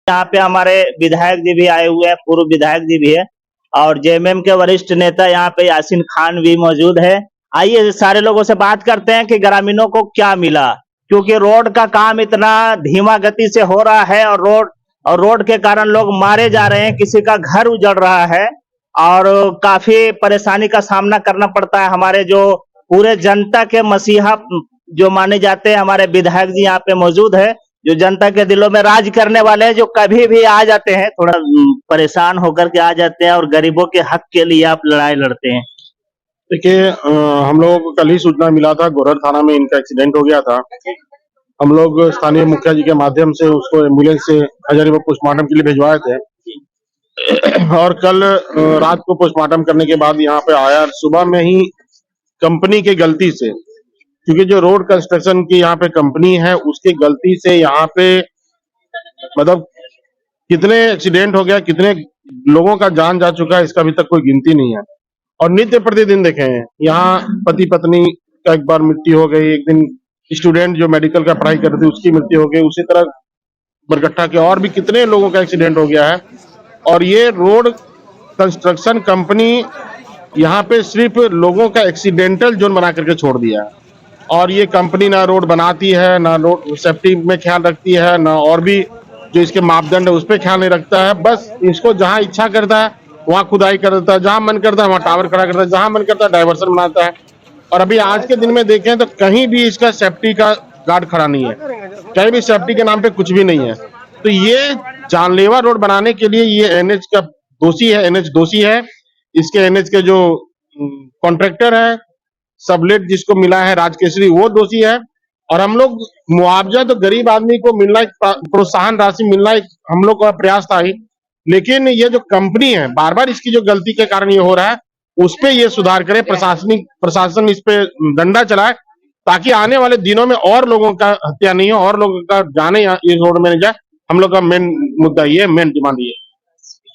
यहाँ पे हमारे विधायक जी भी आए हुए हैं, पूर्व विधायक जी भी है और जेएमएम के वरिष्ठ नेता यहाँ पे यासीन खान भी मौजूद है। आइए सारे लोगों से बात करते हैं कि ग्रामीणों को क्या मिला, क्योंकि रोड का काम इतना धीमा गति से हो रहा है और रोड के कारण लोग मारे जा रहे हैं, किसी का घर उजड़ रहा है और काफी परेशानी का सामना करना पड़ता है। हमारे जो पूरे जनता के मसीहा जो माने जाते हैं हमारे विधायक जी यहाँ पे मौजूद है, जो जनता के दिलों में राज करने वाले हैं, जो कभी भी आ जाते हैं थोड़ा परेशान होकर के आ जाते हैं और गरीबों के हक के लिए आप लड़ाई लड़ते हैं। देखिए, हम लोगों को कल ही सूचना मिला था, गोरर थाना में इनका एक्सीडेंट हो गया था। हम लोग स्थानीय मुखिया जी के माध्यम से उसको एम्बुलेंस से हजारीबाग पोस्टमार्टम के लिए भिजवाए थे और कल रात को पोस्टमार्टम करने के बाद यहाँ पे आया। सुबह में ही कंपनी की गलती से, क्योंकि जो रोड कंस्ट्रक्शन की यहाँ पे कंपनी है उसकी गलती से यहाँ पे मतलब कितने एक्सीडेंट हो गया, कितने लोगों का जान जा चुका है, इसका अभी तक कोई गिनती नहीं है। और नित्य प्रतिदिन देखे हैं यहाँ पति पत्नी का एक बार मृत्यु हो गई, एक दिन स्टूडेंट जो मेडिकल का पढ़ाई कर रहे थे उसकी मृत्यु हो गई, उसी तरह बरकट्ठा के और भी कितने लोगों का एक्सीडेंट हो गया है। और ये रोड कंस्ट्रक्शन कंपनी यहाँ पे सिर्फ लोगों का एक्सीडेंटल जोन बना करके छोड़ दिया है। और ये कंपनी ना रोड बनाती है, ना रोड सेफ्टी में ख्याल रखती है, ना और भी जो इसके मापदंड है उस पर ख्याल नहीं रखता है। बस इसको जहां इच्छा करता है वहां खुदाई कर देता है, जहां मन करता है वहां टावर खड़ा करता है, जहां मन करता है डाइवर्सन बनाता है। और अभी आज के दिन में देखें तो कहीं भी इसका सेफ्टी का गार्ड खड़ा नहीं है, कहीं भी सेफ्टी के नाम पे कुछ भी नहीं है। तो ये जानलेवा रोड बनाने के लिए ये एनएच का दोषी है, एनएच दोषी है। इसके एनएच के जो कॉन्ट्रैक्टर है, सबलेट जिसको मिला है राजकेशरी, वो दोषी है। और हम लोग मुआवजा तो गरीब आदमी को मिलना, प्रोत्साहन राशि मिलना हम लोग का प्रयास था ही, लेकिन ये जो कंपनी है बार बार इसकी जो गलती के कारण ये हो रहा है, उस पे ये सुधार करे, प्रशासन इस पे डंडा चलाए, ताकि आने वाले दिनों में और लोगों का हत्या नहीं हो, और लोगों का जाने इस रोड में नहीं जाए। हम लोग का मेन मुद्दा ये, मेन डिमांड ये।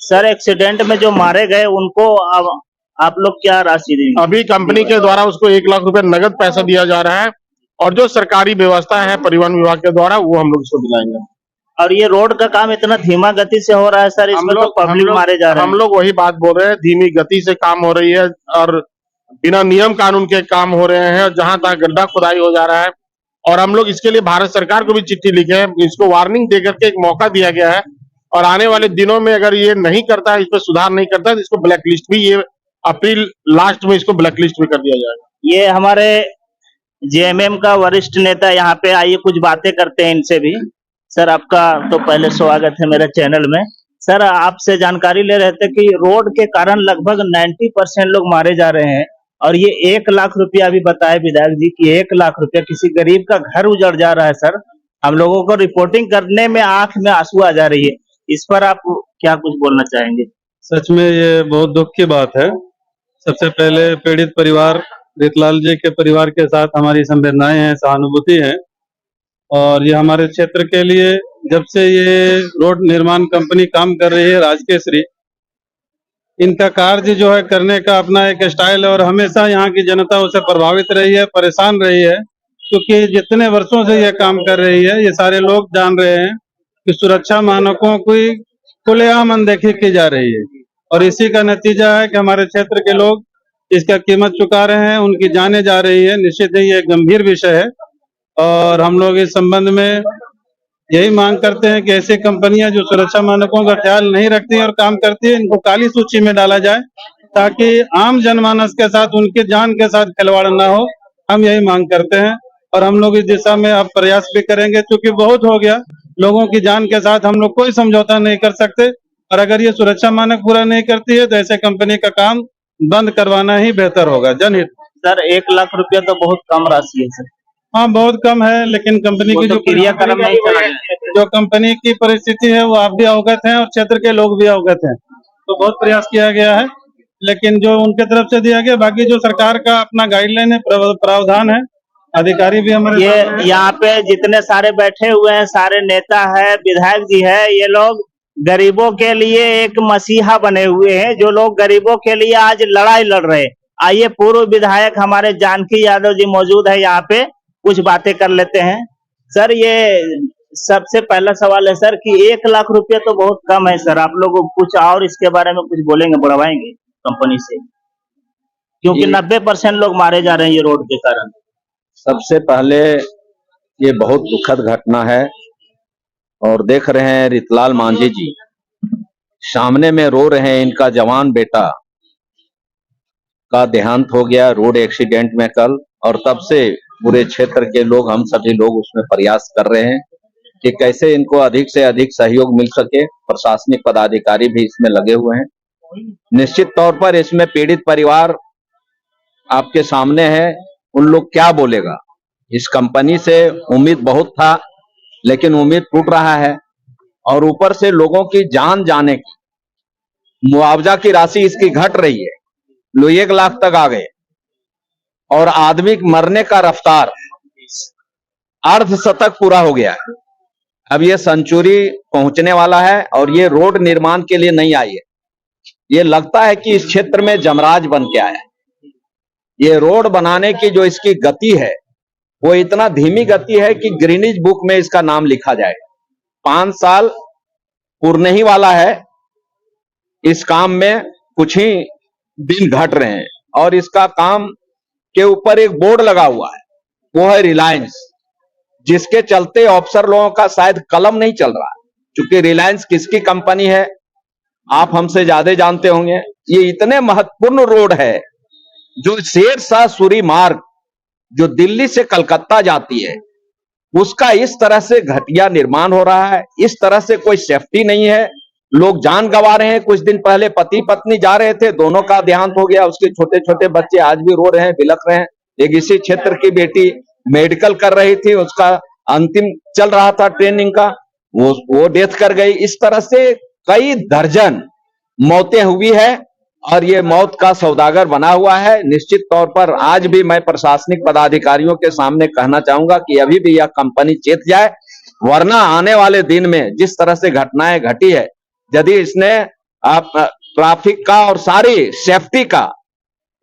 सर, एक्सीडेंट में जो मारे गए उनको अब आप लोग क्या राशि देंगे? अभी कंपनी के द्वारा उसको 1 लाख रुपए नगद पैसा दिया जा रहा है और जो सरकारी व्यवस्था है परिवहन विभाग के द्वारा वो हम लोग इसको दिलाएंगे। और ये रोड का काम इतना धीमा गति से हो रहा है सर, इसमें तो पब्लिक मारे जा रहे हैं। हम लोग वही बात बोल रहे हैं, धीमी गति से काम हो रही है और बिना नियम कानून के काम हो रहे हैं, जहां तक गड्ढा खुदाई हो जा रहा है। और हम लोग इसके लिए भारत सरकार को भी चिट्ठी लिखे हैं, इसको वार्निंग देकर के एक मौका दिया गया है। और आने वाले दिनों में अगर ये नहीं करता है, इस पर सुधार नहीं करता है, तो इसको ब्लैक लिस्ट भी, ये अप्रैल लास्ट में इसको ब्लैक लिस्ट भी कर दिया जाएगा। ये हमारे जेएमएम का वरिष्ठ नेता यहाँ पे, आइए कुछ बातें करते हैं इनसे भी। सर, आपका तो पहले स्वागत है मेरे चैनल में। सर, आपसे जानकारी ले रहे थे कि रोड के कारण लगभग 90% लोग मारे जा रहे हैं और ये 1 लाख रुपया अभी बताए विधायक जी की 1 लाख रुपया किसी गरीब का घर उजड़ जा रहा है। सर, हम लोगों को रिपोर्टिंग करने में आंख में आंसू आ जा रही है, इस पर आप क्या कुछ बोलना चाहेंगे? सच में ये बहुत दुख की बात है। सबसे पहले पीड़ित परिवार रीतलाल जी के परिवार के साथ हमारी संवेदनाएं हैं, सहानुभूति है। और ये हमारे क्षेत्र के लिए जब से ये रोड निर्माण कंपनी काम कर रही है राजकेशरी, इनका कार्य जो है करने का अपना एक स्टाइल है और हमेशा यहाँ की जनता उससे प्रभावित रही है, परेशान रही है। क्योंकि जितने वर्षों से यह काम कर रही है, ये सारे लोग जान रहे हैं कि सुरक्षा मानकों की खुलेआम अनदेखी की जा रही है और इसी का नतीजा है कि हमारे क्षेत्र के लोग इसका कीमत चुका रहे हैं, उनकी जानें जा रही है। निश्चित ही ये गंभीर विषय है और हम लोग इस संबंध में यही मांग करते हैं कि ऐसी कंपनियां जो सुरक्षा मानकों का ख्याल नहीं रखती और काम करती है, इनको काली सूची में डाला जाए ताकि आम जनमानस के साथ, उनकी जान के साथ खिलवाड़ ना हो। हम यही मांग करते हैं और हम लोग इस दिशा में अब प्रयास भी करेंगे, क्योंकि बहुत हो गया, लोगों की जान के साथ हम लोग कोई समझौता नहीं कर सकते। और अगर ये सुरक्षा मानक पूरा नहीं करती है तो ऐसे कंपनी का काम बंद करवाना ही बेहतर होगा, जनहित। सर, 1 लाख रुपया तो बहुत कम राशि है सर। हाँ, बहुत कम है, लेकिन कंपनी की जो क्रियाक्रम नहीं चला है, जो कंपनी की परिस्थिति है वो आप भी अवगत हैं और क्षेत्र के लोग भी अवगत हैं। तो बहुत प्रयास किया गया है, लेकिन जो उनके तरफ से दिया गया, बाकी जो सरकार का अपना गाइडलाइन है, प्रावधान है, अधिकारी भी हमारे ये यहाँ पे जितने सारे बैठे हुए हैं, सारे नेता है, विधायक जी है, ये लोग गरीबों के लिए एक मसीहा बने हुए हैं, जो लोग गरीबों के लिए आज लड़ाई लड़ रहे हैं। आइए पूर्व विधायक हमारे जानकी यादव जी मौजूद है यहाँ पे, कुछ बातें कर लेते हैं। सर, ये सबसे पहला सवाल है सर कि 1 लाख रुपया तो बहुत कम है सर। आप लोग कुछ और इसके बारे में कुछ बोलेंगे, बढ़वाएंगे कंपनी से, क्योंकि ये 90% लोग मारे जा रहे हैं ये रोड के कारण। सबसे पहले ये बहुत दुखद घटना है और देख रहे हैं रितलाल मांझी जी सामने में रो रहे हैं। इनका जवान बेटा का देहांत हो गया रोड एक्सीडेंट में कल, और तब से पूरे क्षेत्र के लोग, हम सभी लोग उसमें प्रयास कर रहे हैं कि कैसे इनको अधिक से अधिक सहयोग मिल सके। प्रशासनिक पदाधिकारी भी इसमें लगे हुए हैं। निश्चित तौर पर इसमें पीड़ित परिवार आपके सामने है, उन लोग क्या बोलेगा। इस कंपनी से उम्मीद बहुत था, लेकिन उम्मीद टूट रहा है, और ऊपर से लोगों की जान जाने की मुआवजा की राशि इसकी घट रही है, लोग 1 लाख तक आ गए, और आदमी मरने का रफ्तार अर्धशतक पूरा हो गया है। अब ये सेंचुरी पहुंचने वाला है, और ये रोड निर्माण के लिए नहीं आई है। ये लगता है कि इस क्षेत्र में जमराज बन के आया है। ये रोड बनाने की जो इसकी गति है वो इतना धीमी गति है कि ग्रीनिज बुक में इसका नाम लिखा जाए। 5 साल पूर्णे ही वाला है, इस काम में कुछ ही दिन घट रहे हैं, और इसका काम के ऊपर एक बोर्ड लगा हुआ है, वो है रिलायंस, जिसके चलते अफसर लोगों का शायद कलम नहीं चल रहा है। क्योंकि रिलायंस किसकी कंपनी है आप हमसे ज्यादा जानते होंगे। ये इतने महत्वपूर्ण रोड है, जो शेरशाह सूरी मार्ग जो दिल्ली से कलकत्ता जाती है, उसका इस तरह से घटिया निर्माण हो रहा है। इस तरह से कोई सेफ्टी नहीं है, लोग जान गंवा रहे हैं। कुछ दिन पहले पति पत्नी जा रहे थे, दोनों का देहांत हो गया। उसके छोटे छोटे बच्चे आज भी रो रहे हैं, बिलख रहे हैं। एक इसी क्षेत्र की बेटी मेडिकल कर रही थी, उसका अंतिम चल रहा था ट्रेनिंग का, वो डेथ कर गई। इस तरह से कई दर्जन मौतें हुई है, और ये मौत का सौदागर बना हुआ है। निश्चित तौर पर आज भी मैं प्रशासनिक पदाधिकारियों के सामने कहना चाहूंगा कि अभी भी यह कंपनी चेत जाए, वरना आने वाले दिन में जिस तरह से घटनाएं घटी है, यदि इसने ट्रैफिक का और सारी सेफ्टी का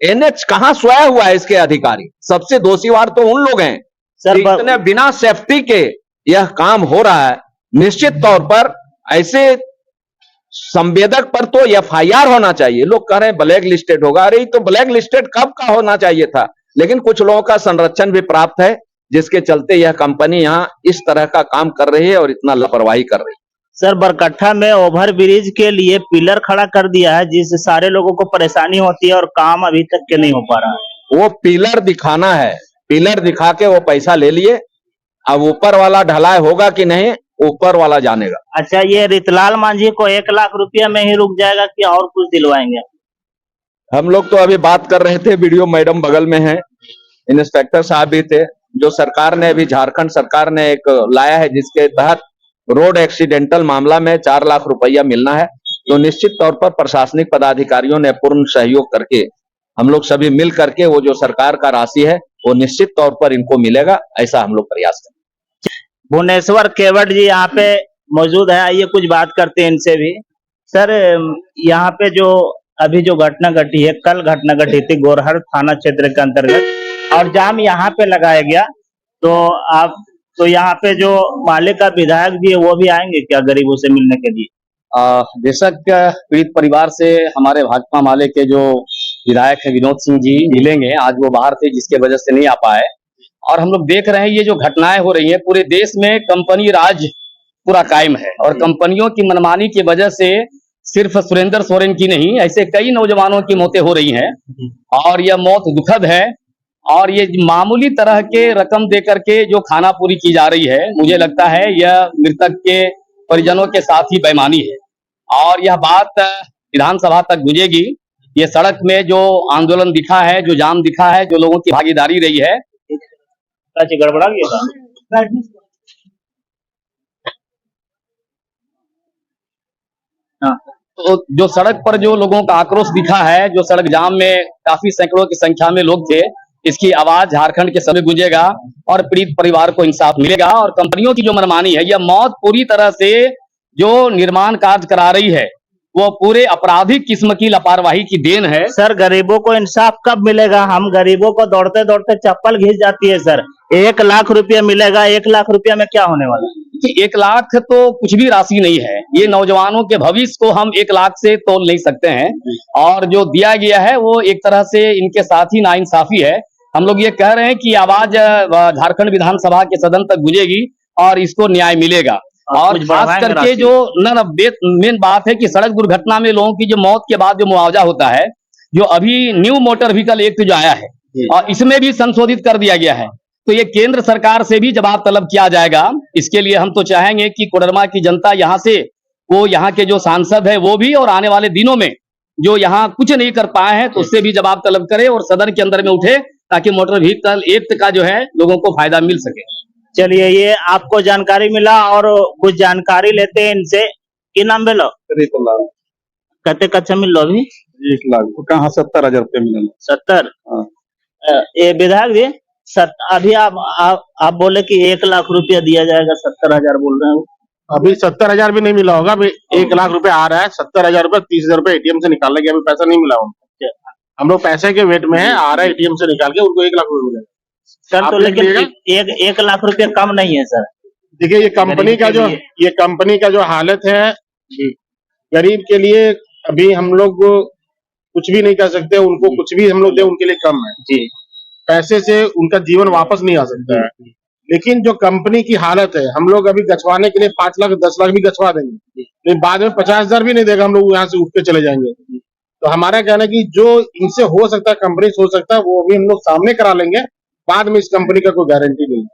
एनएच कहां सोया हुआ है, इसके अधिकारी सबसे दोषीवार तो उन लोग हैं सर, इतने बिना सेफ्टी के यह काम हो रहा है। निश्चित तौर पर ऐसे संवेदक पर तो एफआईआर होना चाहिए। लोग कह रहे हैं ब्लैक लिस्टेड होगा, अरे तो ब्लैक लिस्टेड कब का होना चाहिए था। लेकिन कुछ लोगों का संरक्षण भी प्राप्त है, जिसके चलते यह कंपनी यहाँ इस तरह का काम कर रही है और इतना लापरवाही कर रही है। सर, बरकट्ठा में ओवर ब्रिज के लिए पिलर खड़ा कर दिया है, जिससे सारे लोगों को परेशानी होती है, और काम अभी तक के नहीं हो पा रहा है। वो पिलर दिखाना है, पिलर दिखा के वो पैसा ले लिए। अब ऊपर वाला ढलाई होगा कि नहीं, ऊपर वाला जानेगा। अच्छा, ये रितलाल मांझी को 1 लाख रुपया में ही रुक जाएगा कि और कुछ दिलवाएंगे? हम लोग तो अभी बात कर रहे थे, वीडियो मैडम बगल में है, इंस्पेक्टर साहब भी थे। जो सरकार ने अभी झारखंड सरकार ने एक लाया है, जिसके तहत रोड एक्सीडेंटल मामला में 4 लाख रुपया मिलना है। तो निश्चित तौर पर प्रशासनिक पदाधिकारियों ने पूर्ण सहयोग करके, हम लोग सभी मिल करके वो जो सरकार का राशि है वो निश्चित तौर पर इनको मिलेगा, ऐसा हम लोग प्रयास करें। भुवनेश्वर केवट जी यहाँ पे मौजूद है, आइए कुछ बात करते हैं इनसे भी। सर, यहाँ पे जो अभी जो घटना घटी है, कल घटना घटी थी गोरहर थाना क्षेत्र के अंतर्गत, और जाम यहाँ पे लगाया गया, तो यहाँ पे जो माले का विधायक जी है वो भी आएंगे क्या गरीबों से मिलने के लिए? बेशक पीड़ित परिवार से हमारे भाजपा माले के जो विधायक है विनोद सिंह जी मिलेंगे। आज वो बाहर थे, जिसके वजह से नहीं आ पाए। और हम लोग देख रहे हैं ये जो घटनाएं हो रही हैं, पूरे देश में कंपनी राज पूरा कायम है, और कंपनियों की मनमानी की वजह से सिर्फ सुरेंद्र सोरेन की नहीं, ऐसे कई नौजवानों की मौतें हो रही हैं, और यह मौत दुखद है। और ये मामूली तरह के रकम दे करके जो खाना पूरी की जा रही है, मुझे लगता है यह मृतक के परिजनों के साथ ही बेईमानी है, और यह बात विधानसभा तक गुंजेगी। ये सड़क में जो आंदोलन दिखा है, जो जाम दिखा है, जो लोगों की भागीदारी रही है, गड़बड़ा गया था। तो जो सड़क पर जो लोगों का आक्रोश दिखा है, जो सड़क जाम में काफी सैकड़ों की संख्या में लोग थे, इसकी आवाज झारखंड के सभी गूंजेगा, और पीड़ित परिवार को इंसाफ मिलेगा। और कंपनियों की जो मनमानी है, यह मौत पूरी तरह से जो निर्माण कार्य करा रही है, वो पूरे आपराधिक किस्म की लापरवाही की देन है। सर, गरीबों को इंसाफ कब मिलेगा? हम गरीबों को दौड़ते दौड़ते चप्पल घिस जाती है सर। 1 लाख रुपया मिलेगा, 1 लाख रुपया में क्या होने वाला? कि 1 लाख तो कुछ भी राशि नहीं है। ये नौजवानों के भविष्य को हम 1 लाख से तोल नहीं सकते हैं, और जो दिया गया है वो एक तरह से इनके साथ ही नाइंसाफी है। हम लोग ये कह रहे हैं कि आवाज झारखंड विधानसभा के सदन तक गुंजेगी और इसको न्याय मिलेगा। और कुछ खास बढ़ाएंगे करके राशि? जो मेन बात है कि सड़क दुर्घटना में लोगों की जो मौत के बाद जो मुआवजा होता है, जो अभी न्यू मोटर व्हीकल एक्ट जो आया है और इसमें भी संशोधित कर दिया गया है, तो ये केंद्र सरकार से भी जवाब तलब किया जाएगा। इसके लिए हम तो चाहेंगे कि कोडरमा की जनता यहाँ से, वो यहाँ के जो सांसद है वो भी, और आने वाले दिनों में जो यहाँ कुछ नहीं कर पाए हैं तो उससे भी जवाब तलब करे और सदन के अंदर में उठे, ताकि मोटर व्हीकल एक्ट का जो है लोगों को फायदा मिल सके। चलिए, ये आपको जानकारी मिला और कुछ जानकारी लेते हैं इनसे। की नाम बेलो? रीतलाल। कते कच्चा मिल लो अभी? 1 लाख कहाँ 70,000 रुपये मिले? 70। हाँ। ये विधायक जी, अभी आप बोले कि 1 लाख रुपया दिया जाएगा, 70,000 बोल रहे हैं। अभी 70,000 भी नहीं मिला होगा। अभी 1 लाख रुपए आ रहा है। 70,000 रुपए 30,000 रुपए एटीएम से निकालने के, अभी पैसा नहीं मिला उनको। हम लोग पैसे के वेट में है, आ रहा है एटीएम से निकाल के, उनको 1 लाख रुपए मिलेगा सर। तो आप लेकिन देखिएगा। 1 लाख रुपया कम नहीं है सर। देखिए, ये कंपनी का जो हालत है, गरीब के लिए अभी हम लोग कुछ भी नहीं कर सकते। उनको कुछ भी हम लोग दे उनके लिए कम है जी। पैसे से उनका जीवन वापस नहीं आ सकता है। लेकिन जो कंपनी की हालत है, हम लोग अभी गछवाने के लिए 5 लाख 10 लाख भी गछवा देंगे, लेकिन बाद में 50,000 भी नहीं देगा, हम लोग यहाँ से उठ के चले जाएंगे। तो हमारा कहना है कि जो इनसे हो सकता है, कंपनी से हो सकता है, वो अभी हम लोग सामने करा लेंगे, बाद में इस कंपनी का कोई गारंटी नहीं।